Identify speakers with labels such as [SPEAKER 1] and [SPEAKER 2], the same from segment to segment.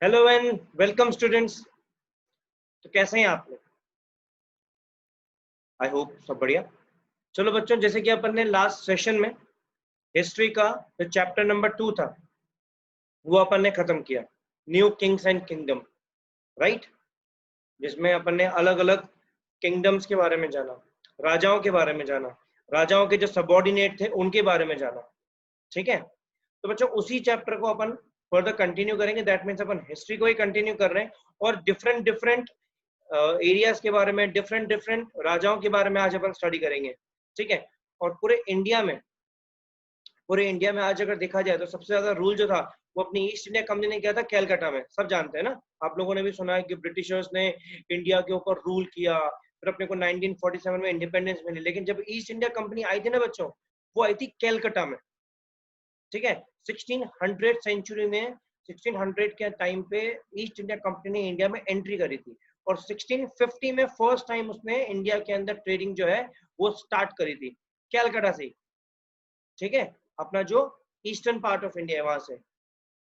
[SPEAKER 1] Hello and welcome students. तो कैसे हैं आप लोग? आई होप सब बढ़िया। चलो बच्चों, जैसे कि अपन ने लास्ट सेशन में हिस्ट्री का जो चैप्टर नंबर 2 था वो अपन ने खत्म किया, new Kings and kingdom, right. जिसमें अपन ने अलग अलग किंगडम्स के बारे में जाना, राजाओं के बारे में जाना, राजाओं के जो सबॉर्डिनेट थे उनके बारे में जाना। ठीक है, तो बच्चों उसी चैप्टर को अपन फर्दर कंटिन्यू करेंगे। दैट मीन्स अपन हिस्ट्री को ही कंटिन्यू कर रहे हैं और डिफरेंट डिफरेंट एरियाज के बारे में, डिफरेंट डिफरेंट राजाओं के बारे में आज अपन स्टडी करेंगे। ठीक है, और पूरे इंडिया में आज अगर देखा जाए तो सबसे ज्यादा रूल जो था वो अपनी ईस्ट इंडिया कंपनी ने किया था कैलकाटा में। सब जानते हैं ना, आप लोगों ने भी सुना है कि ब्रिटिशर्स ने इंडिया के ऊपर रूल किया, फिर अपने को 1947 में इंडिपेंडेंस मिली। लेकिन जब ईस्ट इंडिया कंपनी आई थी ना बच्चों, वो आई थी कैलकाटा में। ठीक है, 1600 सेंचुरी में, 1600 के टाइम पे ईस्ट इंडिया कंपनी ने इंडिया में एंट्री करी थी और 1650 में फर्स्ट टाइम उसने इंडिया के अंदर ट्रेडिंग जो है वो स्टार्ट करी थी कैलकाटा से। ठीक है, अपना जो ईस्टर्न पार्ट ऑफ इंडिया है वहां से।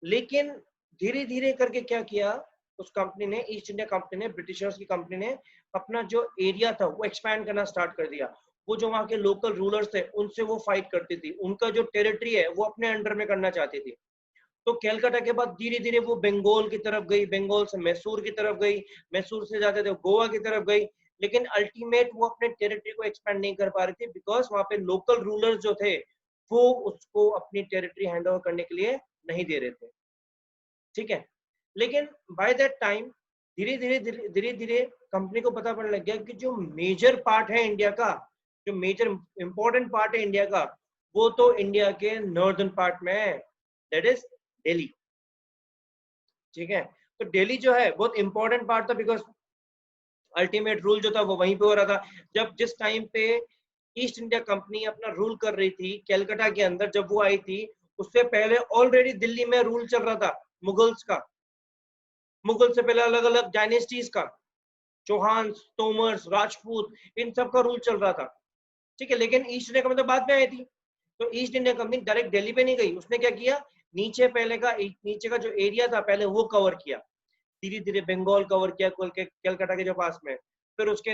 [SPEAKER 1] लेकिन धीरे धीरे करके क्या किया उस कंपनी ने, ईस्ट इंडिया कंपनी ने, ब्रिटिशर्स की कंपनी ने अपना जो एरिया था वो एक्सपैंड करना स्टार्ट कर दिया। वो जो वहां के लोकल रूलर्स थे उनसे वो फाइट करती थी, उनका जो टेरिटरी है वो अपने अंडर में करना चाहती थी। तो कैलकाटा के बाद धीरे धीरे वो बंगाल की तरफ गई, बंगाल से मैसूर की तरफ गई, मैसूर से जाते थे गोवा की तरफ गई। लेकिन अल्टीमेट वो अपने टेरिटरी को एक्सपेंड नहीं कर पा रही थी बिकॉज वहां पे लोकल रूलर्स जो थे वो उसको अपनी टेरिटरी हैंड ओवर करने के लिए नहीं दे रहे थे। ठीक है, लेकिन बाय दैट टाइम धीरे धीरे कंपनी को पता पड़ने लग गया कि जो मेजर पार्ट है इंडिया का, जो मेजर इंपॉर्टेंट पार्ट है इंडिया का, वो तो इंडिया के नॉर्दर्न पार्ट में है, दैट इज दिल्ली। ठीक है, तो दिल्ली जो है बहुत इंपॉर्टेंट पार्ट था बिकॉज अल्टीमेट रूल जो था वो वहीं पे हो रहा था। जब जिस टाइम पे ईस्ट इंडिया कंपनी अपना रूल कर रही थी कैलकाटा के अंदर, जब वो आई थी उससे पहले ऑलरेडी दिल्ली में रूल चल रहा था मुगल्स का। मुगल से पहले अलग अलग डायनेस्टीज का, चौहान, तोमर्स, राजपूत, इन सब का रूल चल रहा था। ठीक है, लेकिन ईस्ट इंडिया कंपनी तो बाद में आई थी। तो east India company direct Delhi पे नहीं गई, उसने क्या किया, नीचे का जो एरिया था पहले वो कवर किया, धीरे धीरे बंगाल कवर किया कैलकाटा के जो पास में। फिर उसके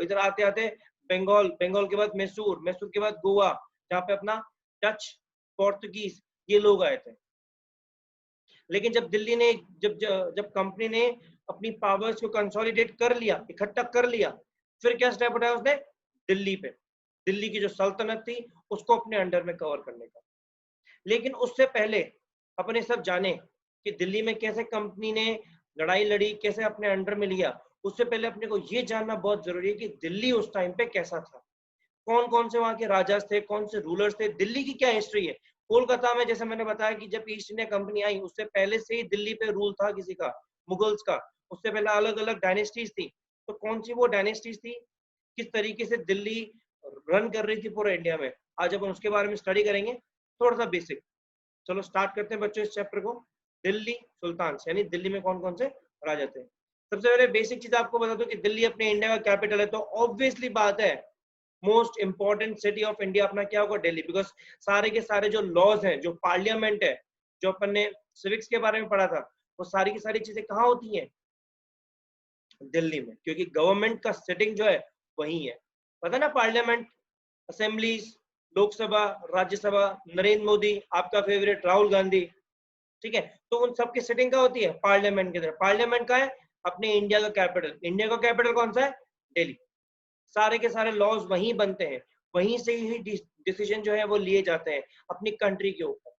[SPEAKER 1] इधर आते आते बंगाल के बाद मैसूर, मैसूर के बाद गोवा, जहाँ पे अपना डच, पोर्तुगीज ये लोग आए थे। लेकिन जब दिल्ली ने जब जब कंपनी ने अपनी पावर्स को कंसोलिडेट कर लिया, इकट्ठा कर लिया, फिर क्या स्टेप उठाया उसने, दिल्ली पे, दिल्ली की जो सल्तनत थी उसको अपने अंडर में कवर करने का। लेकिन उससे पहले अपने सब जाने कि दिल्ली में कैसे कंपनी ने लड़ाई लड़ी, कैसे अपने अंडर में लिया, उससे पहले अपने को ये जानना बहुत जरूरी है कि दिल्ली उस टाइम पे कैसा था, कौन कौन से वहां के राजास थे, कौन से रूलर्स थे, दिल्ली की क्या हिस्ट्री है। कोलकाता में जैसे मैंने बताया कि जब ईस्ट इंडिया कंपनी आई उससे पहले से ही दिल्ली पे रूल था किसी का, मुगल्स का। उससे पहले अलग अलग डायनेस्टीज थी। तो कौन सी वो डायनेस्टीज थी, किस तरीके से दिल्ली रन कर रही थी पूरे इंडिया में, आज अपन उसके बारे में स्टडी करेंगे, थोड़ा सा बेसिक। चलो स्टार्ट करते हैं बच्चों इस चैप्टर को। दिल्ली सुल्तान, यानी दिल्ली में कौन कौन से राजा थे। सबसे पहले बेसिक चीज आपको बता दूं कि दिल्ली अपने इंडिया का कैपिटल है, तो ऑब्वियसली बात है most important city of India अपना क्या होगा, दिल्ली। बिकॉज सारे के सारे जो लॉज हैं, जो पार्लियामेंट है, जो अपन ने सिविक्स के बारे में पढ़ा था, वो सारी की सारी चीजें कहाँ होती हैं, दिल्ली में, क्योंकि गवर्नमेंट का सिटिंग जो है वही है। पता ना, पार्लियामेंट, असेंबलीज, लोकसभा, राज्यसभा, नरेंद्र मोदी, आपका फेवरेट राहुल गांधी। ठीक है, तो उन सबकी सिटिंग क्या होती है, पार्लियामेंट के अंदर। पार्लियामेंट का है अपने इंडिया का कैपिटल, इंडिया का कैपिटल कौन सा है, दिल्ली। सारे के सारे लॉज वहीं बनते हैं, वहीं से ही डिसीजन जो है वो लिए जाते हैं अपनी कंट्री के ऊपर।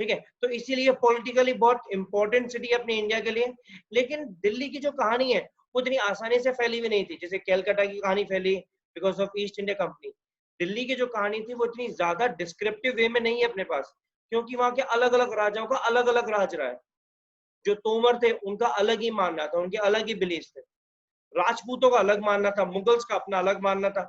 [SPEAKER 1] ठीक है, तो इसीलिए पॉलिटिकली बहुत इंपॉर्टेंट सिटी है अपने इंडिया के लिए। लेकिन दिल्ली की जो कहानी है वो इतनी आसानी से फैली हुई नहीं थी जैसे कैलकाटा की कहानी फैली because of east India company. Delhi की जो कहानी थी वो इतनी ज्यादा डिस्क्रिप्टिव वे में नहीं है अपने पास, क्योंकि वहां के अलग अलग राजाओं का अलग अलग राज रहा है। जो तोमर थे उनका अलग ही मानना था, उनके अलग ही बिलीफ थे। राजपूतों का अलग मानना था, मुगल्स का अपना अलग मानना था,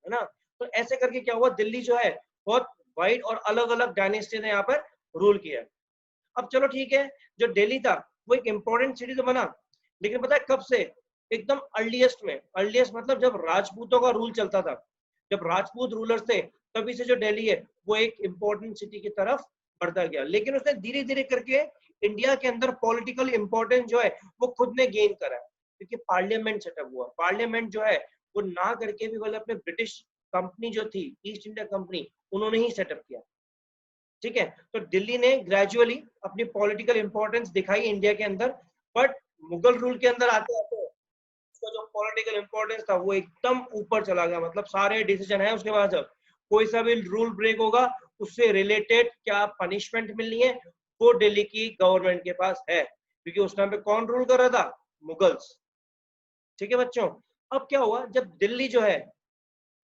[SPEAKER 1] है ना। तो ऐसे करके क्या हुआ, दिल्ली जो है बहुत वाइड और अलग अलग डायनेस्टी ने यहाँ पर रूल किया। अब चलो ठीक है, जो दिल्ली था वो एक इंपॉर्टेंट सिटी तो बना, लेकिन पता है कब से, एकदम अर्लीस्ट में, अर्लीस्ट मतलब जब राजपूतों का रूल चलता था, जब राजपूत रूलर्स थे, तभी से जो दिल्ली है वो एक इंपॉर्टेंट सिटी की तरफ बढ़ता गया। लेकिन उसने धीरे धीरे करके इंडिया के अंदर पॉलिटिकल इंपॉर्टेंस जो है वो खुद ने गेन करा है, क्योंकि पार्लियामेंट सेटअप हुआ। पार्लियामेंट जो है वो ना करके भी मतलब अपने ब्रिटिश कंपनी जो थी ईस्ट इंडिया कंपनी, उन्होंने ही सेटअप किया। ठीक है, तो दिल्ली ने ग्रेजुअली अपनी पॉलिटिकल इंपॉर्टेंस दिखाई इंडिया के अंदर, बट मुगल रूल के अंदर आते आते उसका जो पॉलिटिकल इंपॉर्टेंस था वो एकदम ऊपर चला गया। मतलब सारे डिसीजन है उसके बाद, जब कोई सा भी रूल ब्रेक होगा उससे रिलेटेड क्या पनिशमेंट मिलनी है वो दिल्ली की गवर्नमेंट के पास है, क्योंकि उस टाइम पे कौन रूल कर रहा था? मुगल्स। ठीक है बच्चों, अब क्या हुआ जब दिल्ली जो है,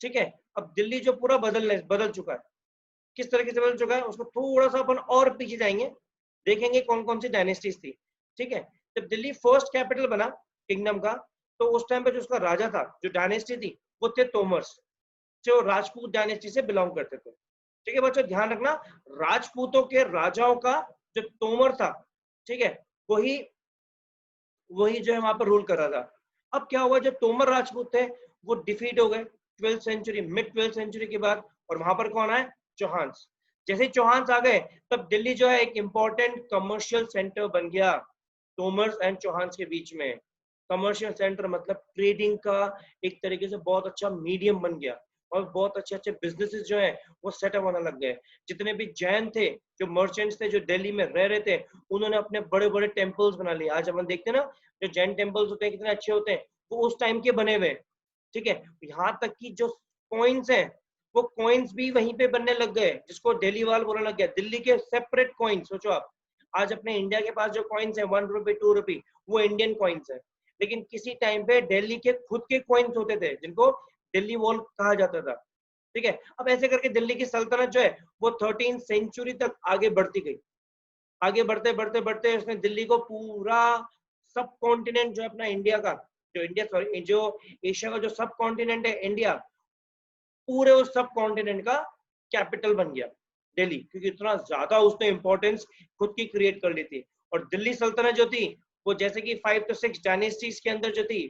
[SPEAKER 1] ठीक है, अब दिल्ली जो पूरा बदल चुका है। किस तरीके से बदल चुका है उसको थोड़ा सा अपन और पीछे जाएंगे, देखेंगे कौन कौन सी डायनेस्टीज थी। ठीक है, जब दिल्ली फर्स्ट कैपिटल बना किंगडम का, तो उस टाइम पे जो उसका राजा था, जो डायनेस्टी थी, वो थे तोमर्स, जो राजपूत डायनेस्टी से बिलोंग करते थे। ठीक है बच्चों, ध्यान रखना, राजपूतों के राजाओं का जो तोमर था, ठीक है, वही वही जो है वहां पर रूल कर रहा था। अब क्या हुआ, जो तोमर राजपूत थे वो डिफीट हो गए 12th century, mid 12th century के बाद, और वहां पर कौन आए? चौहान्स। जैसे ही चौहान्स आ गए तब दिल्ली जो है एक इंपॉर्टेंट कमर्शियल सेंटर बन गया तोमर्स एंड चौहान्स के बीच में। कमर्शियल सेंटर मतलब ट्रेडिंग का एक तरीके से बहुत अच्छा मीडियम बन गया, और बहुत अच्छे अच्छे बिजनेसेस जो हैं वो सेटअप होने लग गए। जितने भी जैन थे, जो मर्चेंट्स थे, जो दिल्ली में रह रहे थे, उन्होंने अपने बड़े बड़े टेम्पल्स बना लिए। आज अपन देखते हैं ना, जो जैन टेम्पल्स होते हैं कितने अच्छे होते हैं, वो उस टाइम के बने हुए हैं। ठीक है, यहाँ तक कि जो कॉइन्स हैं वो कॉइन्स भी वहीं पे बनने लग गए, जिसको दिल्ली वाल बोलने लग गया। दिल्ली के सेपरेट कॉइन्स, सोचो आप, आज अपने इंडिया के पास जो कॉइन्स है 1 रुपए 2 रुपए, वो इंडियन कॉइन्स है। लेकिन किसी टाइम पे दिल्ली के खुद के कॉइन्स होते थे जिनको दिल्ली वॉल कहा जाता था। ठीक है, अब ऐसे करके दिल्ली की सल्तनत जो है वो 13th सेंचुरी तक आगे बढ़ती गई। आगे बढ़ते बढ़ते बढ़ते उसने दिल्ली को पूरा सब कॉन्टिनेंट जो है अपना इंडिया का, जो इंडिया सॉरी जो एशिया का जो सब कॉन्टिनेंट है इंडिया, पूरे उस सब कॉन्टिनेंट का कैपिटल बन गया दिल्ली, क्योंकि इतना ज्यादा उसने इंपॉर्टेंस खुद की क्रिएट कर ली थी। और दिल्ली सल्तनत जो थी वो जैसे कि 5 to 6 डायनेस्टीज के अंदर जो थी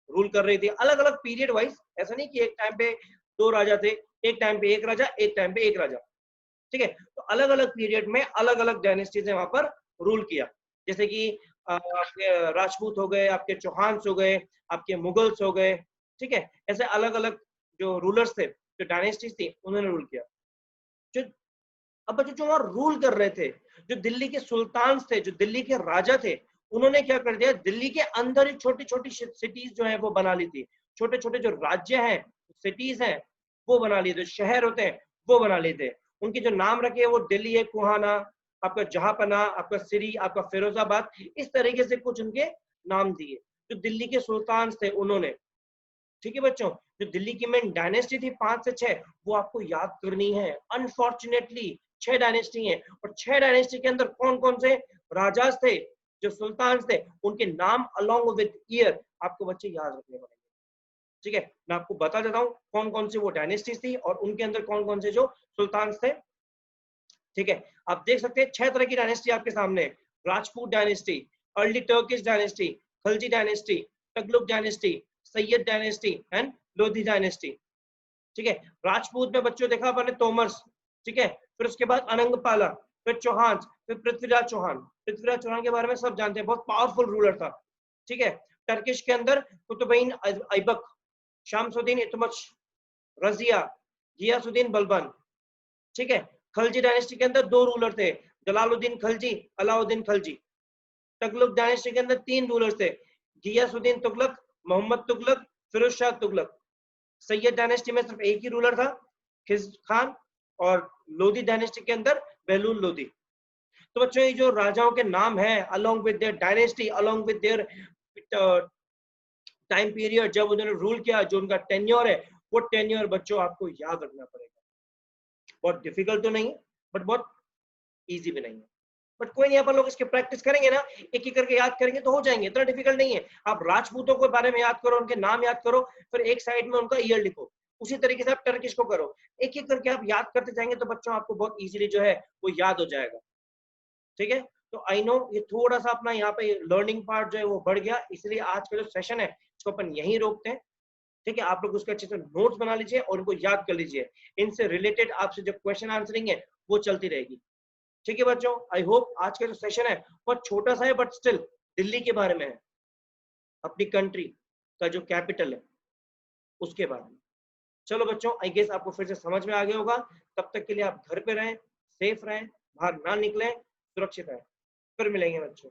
[SPEAKER 1] रूल कर रही थी, अलग अलग पीरियड वाइज। ऐसा नहीं कि एक टाइम पे दो राजा थे, एक टाइम पे एक राजा, एक टाइम पे एक राजा। ठीक है, तो अलग अलग पीरियड में अलग अलग डायनेस्टीज ने वहां पर रूल किया। जैसे कि आपके राजपूत हो गए, आपके चौहान्स हो गए, आपके मुगल्स हो गए। ठीक है, ऐसे अलग अलग जो रूलर्स थे, जो डायनेस्टीज थी, उन्होंने रूल किया। जो अब बच्चों जो वहां रूल कर रहे थे, जो दिल्ली के सुल्तान थे, जो दिल्ली के राजा थे, उन्होंने क्या कर दिया, दिल्ली के अंदर ही छोटी छोटी सिटीज जो है वो बना ली थी। छोटे छोटे जो राज्य हैं, सिटीज हैं, वो बना लिए थे, शहर होते हैं वो बना लिए थे। उनके जो नाम रखे वो दिल्ली है कुहाना, आपका जहांपना, आपका सिरी, आपका फिरोजाबाद, इस तरीके से कुछ उनके नाम दिए जो दिल्ली के सुल्तान थे उन्होंने। ठीक है बच्चों, जो दिल्ली की मेन डायनेस्टी थी 5 से 6, वो आपको याद करनी है। अनफॉर्चुनेटली 6 डायनेस्टी है, और 6 डायनेस्टी के अंदर कौन कौन से राजाज थे, जो सुल्तान थे, उनके नाम अलोंग विद ईयर आपको बच्चे याद रखने पड़ेंगे। ठीक है, मैं आपको बता देता हूँ कौन कौन सी वो डायनेस्टीज थी और उनके अंदर कौन कौन से जो सुल्तान थे। ठीक है, आप देख सकते हैं 6 तरह की डायनेस्टी आपके सामने। Rajput dynasty, early Turkish dynasty, Khalji dynasty, Tughlaq dynasty, Sayyid dynasty and Lodi dynasty. ठीक है, राजपूत में बच्चों देखा आपने तोमर्स। ठीक है, फिर उसके बाद अनंगपाला, फिर चौहान, फिर पृथ्वीराज चौहान। पृथ्वीराज चौहान के बारे में सब जानते हैं, बहुत पावरफुल रूलर था। ठीक है, टर्किश के अंदर कुतुबइन ऐबक, शामसुद्दीन इल्तुतमिश, रजिया, गियासुद्दीन बलबन। ठीक है, खलजी डायनेस्टी के अंदर 2 रूलर थे, जलालुद्दीन खलजी, अलाउद्दीन खलजी। तगलुक डायनेस्टी के अंदर 3 रूलर्स थे, गियासुद्दीन तुगलक, मोहम्मद तुगलक, फिरोज शाह तुगलक। सैयद डायनेस्टी में सिर्फ एक ही रूलर था, खिज खान, और लोधी डायनेस्टी के अंदर बेहलूल लोधी। तो बच्चों ये जो राजाओं के नाम है along with their dynasty, along with their time period जब उन्होंने रूल किया, जो उनका टेन्योर है, वो टेन्योर बच्चों आपको याद रखना पड़ेगा। बहुत डिफिकल्ट तो नहीं है, बट बहुत इजी भी नहीं है। बट कोई नहीं, अपन लोग इसकी प्रैक्टिस करेंगे ना, एक एक करके याद करेंगे तो हो जाएंगे, इतना डिफिकल्ट नहीं है। आप राजपूतों के बारे में याद करो, उनके नाम याद करो, फिर एक साइड में उनका ईयर लिखो। उसी तरीके से आप टर्किश को करो, एक एक करके आप याद करते जाएंगे तो बच्चों आपको बहुत इजीली जो है वो याद हो जाएगा। ठीक है, तो आई नो ये थोड़ा सा अपना यहाँ पे लर्निंग पार्ट जो है वो बढ़ गया, इसलिए आज का जो सेशन है इसको अपन यहीं रोकते हैं। ठीक है, आप लोग उसके अच्छे से नोट्स बना लीजिए और उनको याद कर लीजिए। इनसे रिलेटेड आपसे जो क्वेश्चन आंसरिंग है वो चलती रहेगी। ठीक है बच्चों, आई होप आज का जो सेशन है बहुत छोटा सा है बट स्टिल दिल्ली के बारे में है, अपनी कंट्री का जो कैपिटल है उसके बारे में। चलो बच्चों, आई गेस आपको फिर से समझ में आ गया होगा। तब तक के लिए आप घर पे रहें, सेफ रहें, बाहर ना निकलें, सुरक्षित रहें। फिर मिलेंगे बच्चों।